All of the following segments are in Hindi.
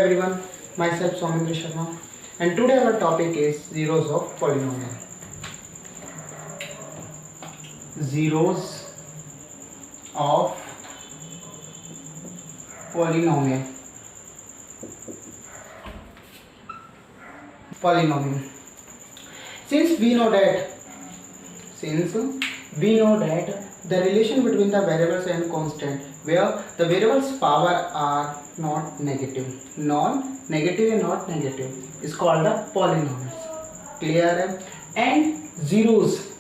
everyone, myself Soumendra Sharma, and today our topic is zeros of polynomial. Zeros of polynomial. Since we know that the relation between the variables and constant where the variables power are not negative, non-negative and not negative is called the polynomials. Clear? And zeros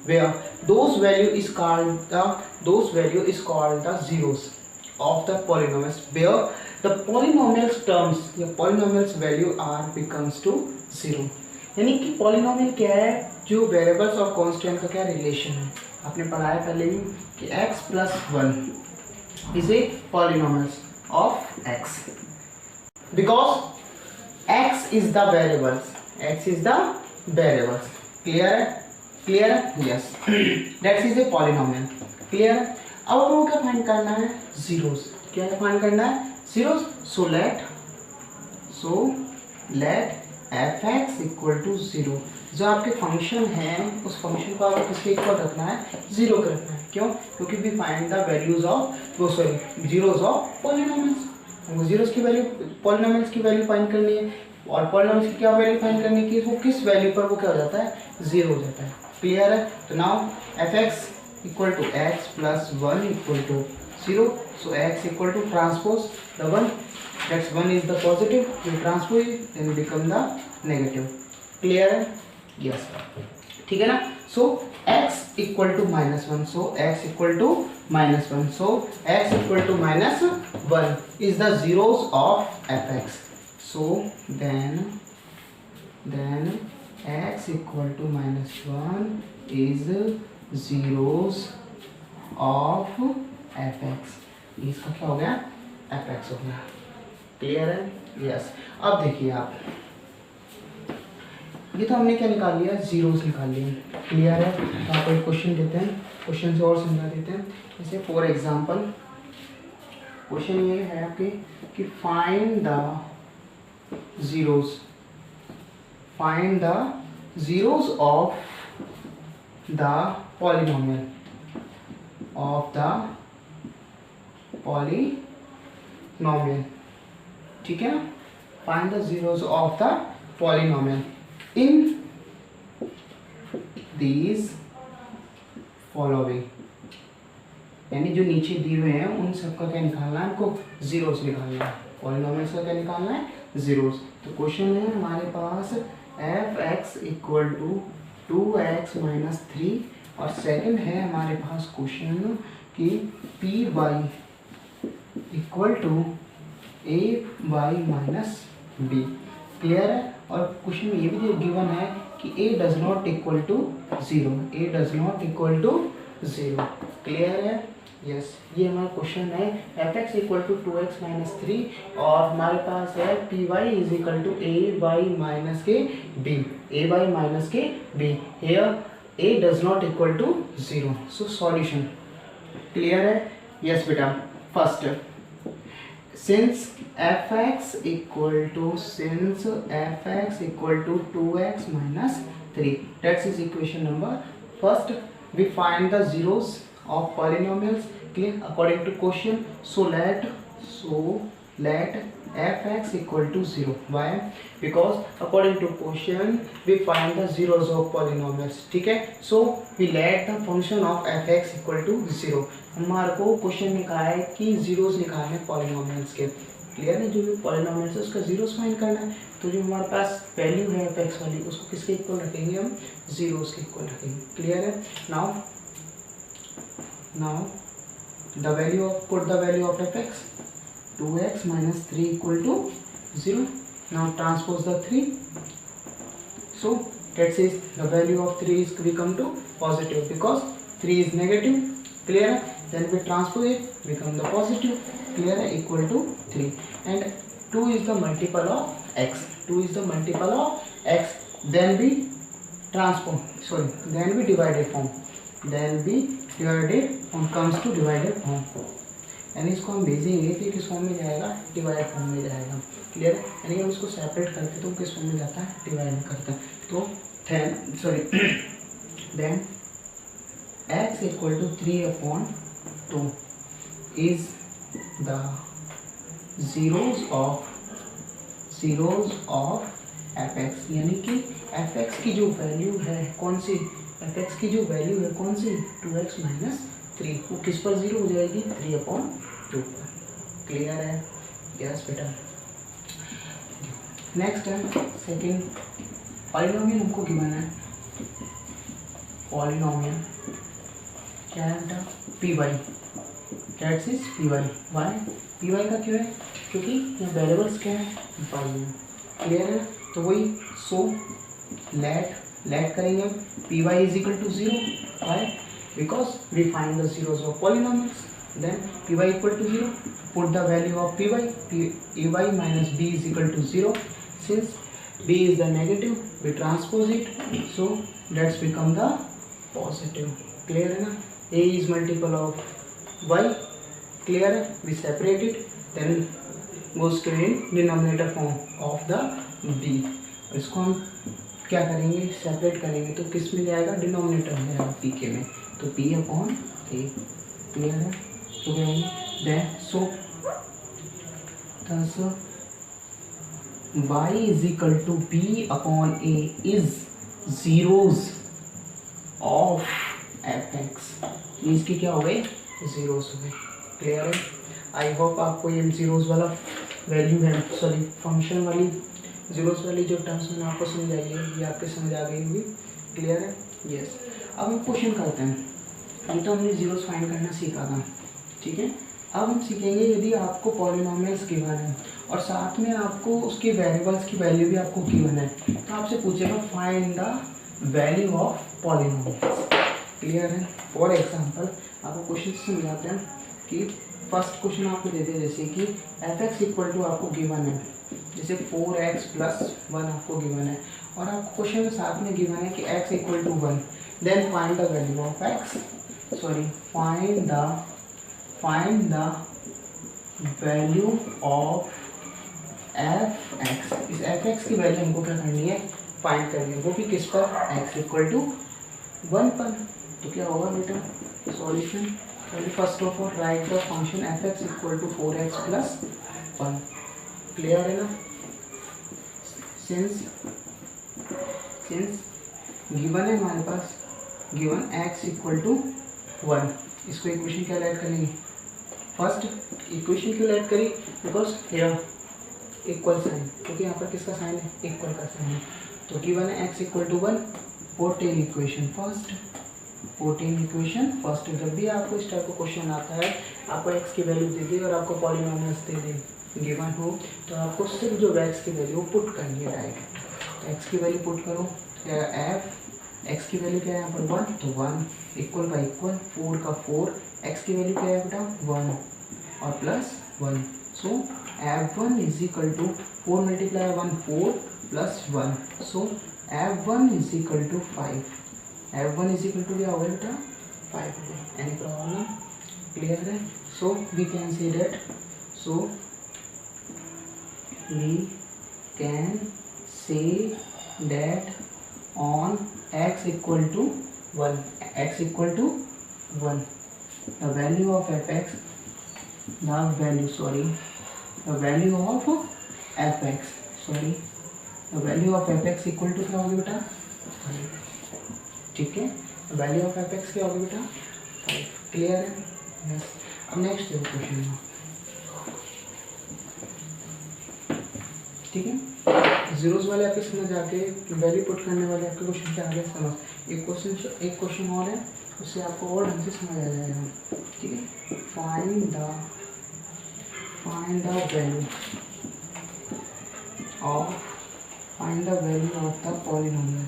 where those value is called the zeros of the polynomials, where the polynomials terms या polynomials value r becomes to 0. यानी कि पॉलिनोमियल क्या है, जो वेरिएबल्स और कांस्टेंट का क्या रिलेशन है. आपने पढ़ा है पहले ही कि x plus 1 is a polynomials of x because x is the variables. Clear? Yes. That is a polynomial. Clear? अब आपको क्या फाइंड करना है? जीरोस. क्या फाइंड करना है? Zeros. So let fx equal to 0. जो आपके फंक्शन है उस फंक्शन को आपको किसके इक्वल रखना है? 0 के रखना है. क्यों? क्योंकि we find the values of zeros of polynomials. हमको जीरोस की वैल्यू पॉलिनोमियल्स की वैल्यू फाइंड करनी है और पॉलिनोमियल्स की क्या वैल्यू फाइंड करनी है कि वो किस वैल्यू पर वो क्या हो जाता है? 0 हो जाता है. क्लियर है? तो now fx equal to x plus 1 equal to 0. So x equal to transpose the 1. That's 1 is the positive. We transpose it, then become the negative. Clear? Yes. ठीक है ना? So x equal to -1. So x equal to -1. So x equal to -1 is the zeros of fx. So then x equal to -1 is zeros of fx. इसका क्या हो गया? fx हो गया. क्लियर है? यस. अब देखिए आप, ये तो हमने क्या निकाल लिया? जीरोस निकाल लिए. क्लियर है? तो आपको एक क्वेश्चन देते हैं, क्वेश्चन से और समझा देते हैं. जैसे फॉर एग्जांपल क्वेश्चन ये है आपके कि find the zeros of the polynomial ठीक है ना? Find the zeros of the polynomial in these following. यानी जो नीचे दिए हुए हैं उन सबका क्या निकालना है? हमको जीरोस निकालना है. पॉलिनोमियल्स का क्या निकालना है? जीरोस. तो क्वेश्चन है हमारे पास fx equal to 2x minus 3 और सेकंड है हमारे पास क्वेश्चन कि P Y equal to a y minus b. Clear है? और क्वेश्चन में ये भी गिवन है कि a does not equal to 0. Clear है? यस. ये हमारा क्वेश्चन है fx equal to 2x minus 3 और हमारे पास है py is equal to a y minus के b. Here a does not equal to 0. So solution. Clear है? यस बेटा. First, since fx equal to 2x minus 3, that is equation number first. We find the zeros of polynomials. Clear? According to question, so let fx equal to 0. Why? Because according to question we find the zeros of polynomials. ठीक है? So we let the function of fx equal to 0. हमारे को क्वेश्चन में कहा है कि जीरोस निकालने पॉलिनोमियल्स के. क्लियर है? जो भी पॉलिनोमियल्स है उसका जीरोस फाइंड करना है. तो जो हमारे पास वैल्यू है fx वाली उसको किसके इक्वल रखेंगे? हम जीरोस के इक्वल रखेंगे. क्लियर है? Now the value of fx 2x minus 3 equal to 0. Now transpose the 3. So that says the value of 3 is become to positive because 3 is negative. Clear? Then we transpose it, become the positive. Clear? Equal to 3. And 2 is the multiple of x. Then we divided form. Comes to divided form. यानी इसको हम भेजेंगे तो किस फॉर्म में जाएगा, डिवाइड फॉर्म में जाएगा। क्लियर है, यानी हम इसको सेपरेट करते तो किस फॉर्म में जाता है, डिवाइड करते हैं। तो then x equal to 3/2 is the zeros of fx, यानी कि fx की जो वैल्यू है कौन सी, fx की जो वैल्यू है कौन सी 2x माइनस 3, वो किस पर जीरो हो जाएगी, 3/2 पर। क्लियर है, यस बेटा। नेक्स्ट है सेकेंड, पॉलिनोमियल हमको गिवन है, पॉलिनोमियल क्या है बेटा, P Y, that's is P Y. Y P Y का क्यों है, क्योंकि यहाँ वेरिएबल्स क्या है, वाई है। क्लियर है, तो वही सो लेट करेंगे P Y is equal to 0, why because we find the zeros of polynomials, then P Y equal to 0, put the value of P Y, A Y minus B is equal to 0, since b is the negative, we transpose it, so let's become the positive. Clear है ना, a is multiple of y, clear है, we separate it, then goes to in denominator form of the b। इसको हम क्या करेंगे, सेपरेट करेंगे तो किस में जाएगा, डिनोमिनेटर में जाएगा p के में, तो p अपॉन a। क्लियर है, तो कहेंगे then so thus y is equal to b upon a is zeros of fx, इसकी क्या हो गई, जीरोस हो गए। क्लियर है, आई होप आपको ये जीरोस वाला वैल्यू है, सॉरी फंक्शन वाली जीरोस वाली जो टर्म्स मैंने आपको समझाई है ये आपके समझ आ गई होगी। क्लियर है, यस। अब हम क्वेश्चन करते हैं, ये तो हमने जीरोस फाइंड करना सीखा था, ठीक है। अब हम सीखेंगे यदि आपको पॉलिनोमियल्स गिवन है और साथ में आपको उसके वेरिएबल्स की वैल्यू भी आपको गिवन है, तो आपसे पूछेगा find the value of polynomials. Clear है, फॉर एग्जांपल आपको क्वेश्चन समझाते हैं कि फर्स्ट क्वेश्चन आपको देते हैं जैसे कि f(x) इक्वल टू आपको गिवन है, जैसे 4x + 1 आपको गिवन है और आपको क्वेश्चन में साथ में गिवन है कि x equal to 1, then find the value of x, sorry find the value of fx। इस fx की वैल्यू हमको क्या करनी है, फाइंड करनी है, वो भी किस पर, x इक्वल टू 1 पर। तो क्या होगा बेटा, solution, first of all write the function fx equal to 4x + 1। Clear है ना, सिंस गिवन है हमारे पास, गिवन x इक्वल टू 1, इसको इक्वेशन क्या ऐड करेंगे, फर्स्ट इक्वेशन क्यों ऐड करी, बिकॉज हियर इक्वल साइन, क्योंकि यहाँ पर किसका साइन है, इक्वल का साइन है। तो गिवन है x equal to 1, put in equation first. जब भी आपको इस टाइप का क्वेश्चन आता है, आपको x की वैल्यू दे दे और आपको पॉलिनोमियल्स दे दे गिवन हो, तो आपको सिर्फ जो x की वैल्यू पुट करनी है डायरेक्ट। तो x की वैल्यू पुट करो, x की वैल्यू क्या है यहाँ पर 1, तो 1 इक्वल बाई इक्वल 4 का 4, x की वैल्यू क्या है बेटा 1 और plus 1, so f1 is equal to 4 multiply 1 4 plus 1, so f1 is equal to 5। f1 is equal to क्या होगा बेटा 5 होगा। एनी प्रॉब्लम, क्लियर है, so we can say that, so we can say that on x equal to 1, x equal to 1, the value of fx, the value of fx, the value of fx equal to क्या होगी बेटा 5, ठीक है, वैल्यू ऑफ fx क्या होगी बेटा 5। क्लियर है, यस। अब नेक्स्ट देखो क्वेश्चन, ठीक है, जीरोस वाले आपके समझ आके वैल्यू पुट करने वाले आपके क्वेश्चन क्या आ गया समझ। एक क्वेश्चन और है, उससे आपको और ढंग से समझ आ जाएगा, ठीक है। Find the value of the polynomial,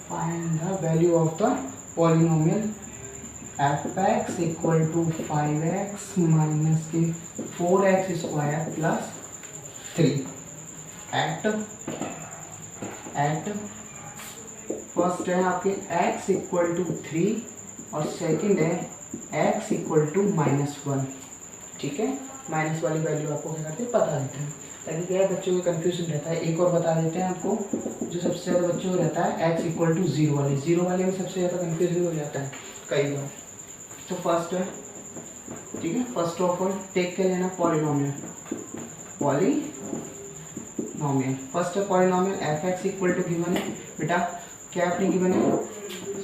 find the value of the polynomial fx equal to 5x minus के 4x square plus 3 at first है आपके x इक्वल टू 3 और सेकंड है x इक्वल टू -1, ठीक है। माइनस वाली वैल्यू आपको क्या करते हैं, पता देते हैं, ताकि क्या है बच्चों को कन्फ्यूजन रहता है। एक और बता देते हैं आपको, जो सबसे ज़्यादा बच्चों को रहता है x इक्वल टू 0 वाली, 0 वाले में सबसे ज़्यादा कन्फ्यूजन हो जाता है कई बार। तो फर्स्ट है, ठीक है, फर्स्ट ऑफ ऑल टेक के लेना पॉलिनोमियल, फर्स्ट है polynomial f(x) equal to given है बेटा, क्या आपने गिवन है,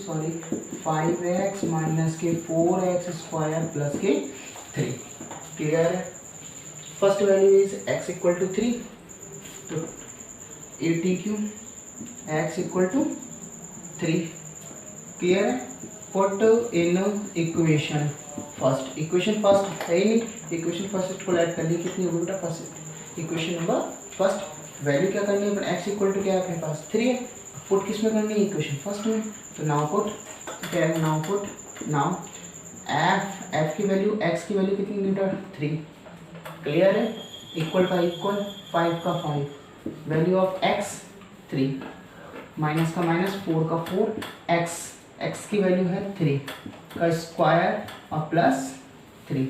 सॉरी 5x माइनस के 4x स्क्वायर प्लस के 3, क्लियर है। First value is x equal to 3, तो 80 x इक्वल टू 3, क्लियर है। Put in equation first, equation first है ही नहीं, इक्वेशन फर्स्ट को ऐड कर ली, कितनी होगी बेटा, first equation number first, value क्या करनी है, x इक्वल टू क्या है अपने पास 3 है, पुट किस में करनी है, इक्वेशन फर्स्ट में। तो नाउ पुट क्या है, नाउ पुट नाउ f की वैल्यू, x की वैल्यू कितनी बेटा 3, क्लियर है। इक्वल का इक्वल, 5 का 5, वैल्यू ऑफ x 3, माइनस का माइनस, 4 का 4, x की वैल्यू है 3 का स्क्वायर और प्लस 3।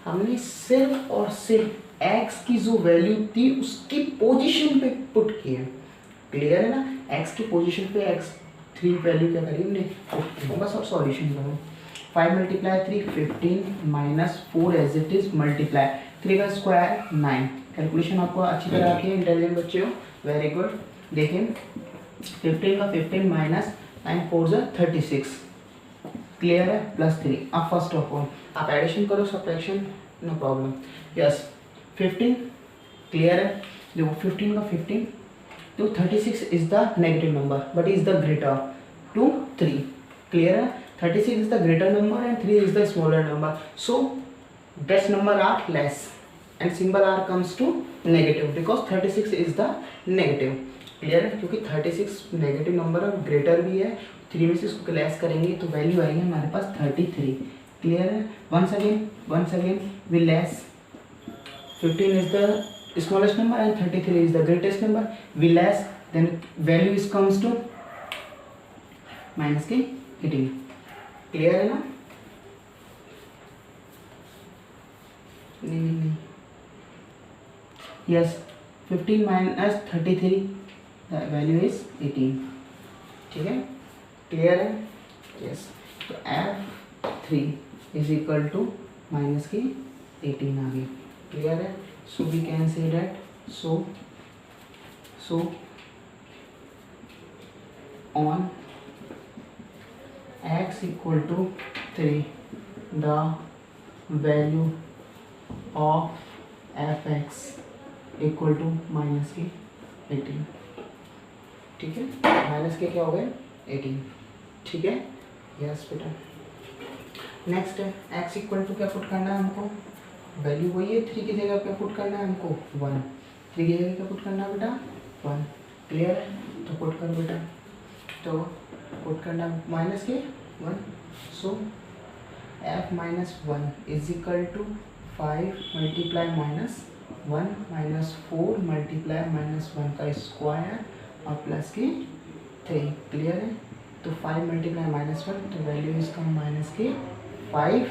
हमने सिर्फ और सिर्फ x की जो वैल्यू थी उसकी पोजीशन पे पुट किया, क्लियर है ना, x की पोजीशन पे x3 वैल्यू क्या करी हमने पुट की, बस अब सॉल्यूशन करो। 5 multiply 3 15 minus 4 as it is multiply 3 का स्क्वायर 9। कैलकुलेशन आपको अच्छी तरह आती है, इंटेलिजेंट बच्चे हो, वेरी गुड। देखें 15 का 15 माइनस 9 4 36, क्लियर है, प्लस 3। अब फर्स्ट ऑफ ऑल आप एडिशन करो, subtraction no problem, yes 15, clear है। देखो 15 का 15, तो 36 is the negative number but is the greater to 3, clear है। 36 is the greater number and 3 is the smaller number. So best number are less and symbol r comes to negative because 36 is the negative. Clear है, क्योंकि 36 नेगेटिव नंबर और ग्रेटर भी है, 3 में से इसको लेस करेंगे तो वैल्यू आएगी हमारे पास 33, क्लियर है। Once again we less, 15 is the smallest number and 33 is the greatest number, we less, then value is comes to minus के 18, क्लियर है ना। नहीं यस 15 माइनस 33 वैल्यू इज 18, ठीक है, क्लियर है, यस। तो f3 is equal to minus की 18 आ गई, क्लियर है। So we can say that so on x equal to 3 the value of f(x) equal to minus की 18, ठीक है, माइनस के क्या हो गए 18, ठीक है, यस बेटा। नेक्स्ट है x इक्वल टू क्या पुट करना है हमको, वैल्यू वही है, 3 की जगह क्या पुट करना है हमको 1, 3 की जगह क्या पुट करना है बेटा 1, क्लियर है। तो पुट कर बेटा, तो पुट करना माइनस के 1, so f minus 1 is equal to 5 multiply minus 1 minus 4 multiply minus 1 का स्क्वायर और प्लस की 3, क्लियर है। तो 5 मल्टीप्लाई माइनस 1, तो वैल्यू इसका माइनस के 5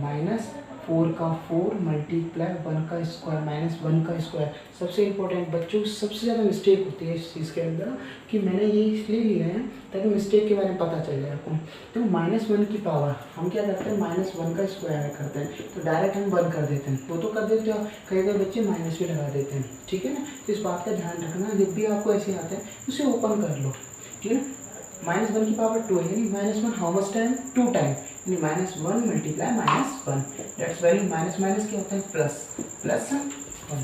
माइनस 4 का 4 मल्टीप्लाई 1 का स्क्वायर माइनस 1 का स्क्वायर। सबसे इंपॉर्टेंट बच्चों, सबसे ज़्यादा मिस्टेक होती है इस चीज़ के अंदर कि मैंने ये इसलिए लिया है ताकि मिस्टेक के बारे में पता चल जाए आपको। तो -1 की पावर हम क्या करते हैं, -1 का स्क्वायर करते हैं, तो डायरेक्ट हम 1 कर देते हैं, वो तो कर देते हो, कई कई बच्चे माइनस भी लगा देते हैं, ठीक है ना। तो इस बात का ध्यान रखना, जब भी आपको ऐसे आता है उसे ओपन कर लो, ठीक है। -1 की पावर 2 है, यानी -1 हाउ मच टाइम 2 टाइम, यानी -1 multiply -1, that's value minus minus क्या होता है प्लस 1,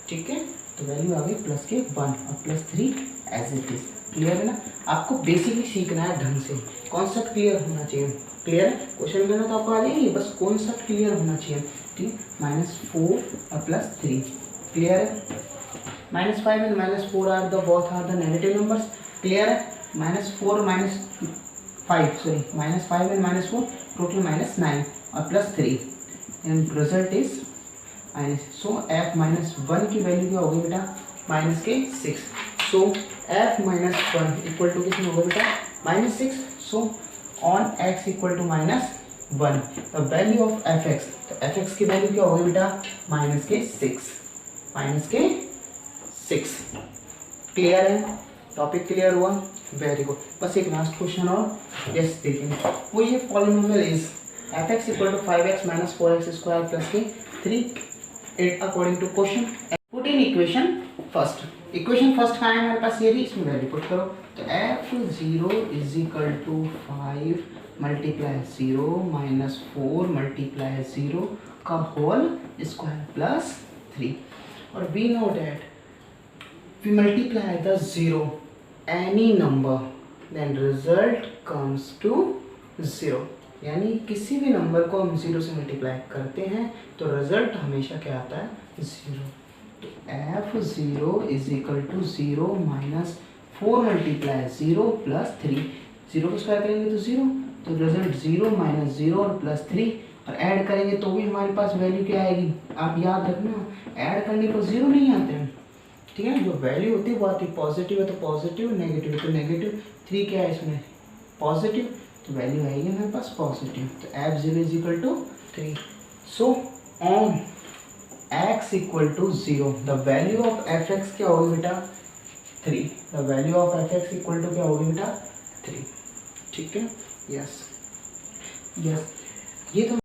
ठीक है। तो वैल्यू आ गई प्लस के 1 और plus 3 as it is, clear है ना। आपको बेसिकली सीखना है ढंग से, कॉन्सेप्ट क्लियर होना चाहिए, क्लियर है। क्वेश्चन करना तो आपको आ जाएगी, बस कॉन्सेप्ट क्लियर होना चाहिए, ठीक। -4 और प्लस 3, क्लियर है। -5 and -4 are the both are the negative numbers, clear है। -4 -5 सॉरी -5 एंड -4 टोटल -9 और plus 3 and result is minus. So f -1 की वैल्यू क्या होगी बेटा माइनस के 6। सो f -1 इक्वल टू कितनी होगा बेटा -6। So on x equal to 1 the value of F X, तो एफ एक्स की वैल्यू क्या होगी बेटा माइनस के 6। क्लियर है, टॉपिक क्लियर हुआ, वेरी गुड। बस एक लास्ट क्वेश्चन और यस देखेंगे, वो ये polynomial is F X equal to 5x minus 4x square plus के 3 it according to question put in equation first. Equation first कहाँ है हमारे पास, ये रही, इसमें वैल्यू पुट करो। तो f0 is equal to 5 multiply 0 minus 4 multiply 0 का होल स्क्वायर प्लस 3। और we know that we multiply the zero any number then result comes to 0, यानी किसी भी नंबर को हम 0 से मल्टीप्लाई करते हैं तो रिजल्ट हमेशा क्या आता है 0। तो f0 is equal to 0 minus 4 multiply 0 plus 3, 0 को स्क्वायर करेंगे तो 0, तो रिजल्ट 0 माइनस 0 और प्लस 3, और ऐड करेंगे तो भी हमारे पास वैल्यू क्या आएगी, आप याद रखना ऐड करने पर 0 नहीं आते हैं, ठीक है। जो वैल्यू होती है वो आती है पॉजिटिव है तो पॉजिटिव, नेगेटिव है तो नेगेटिव। 3 क्या है इसमें पॉजिटिव, तो वैल्यू आएगी हमारे पास पॉजिटिव। तो f0 is equal to 3। So on x equal to 0 the value of fx क्या होगी बेटा 3, the value of fx equal to क्या होगी बेटा 3, ठीक है। यस यस, ये तो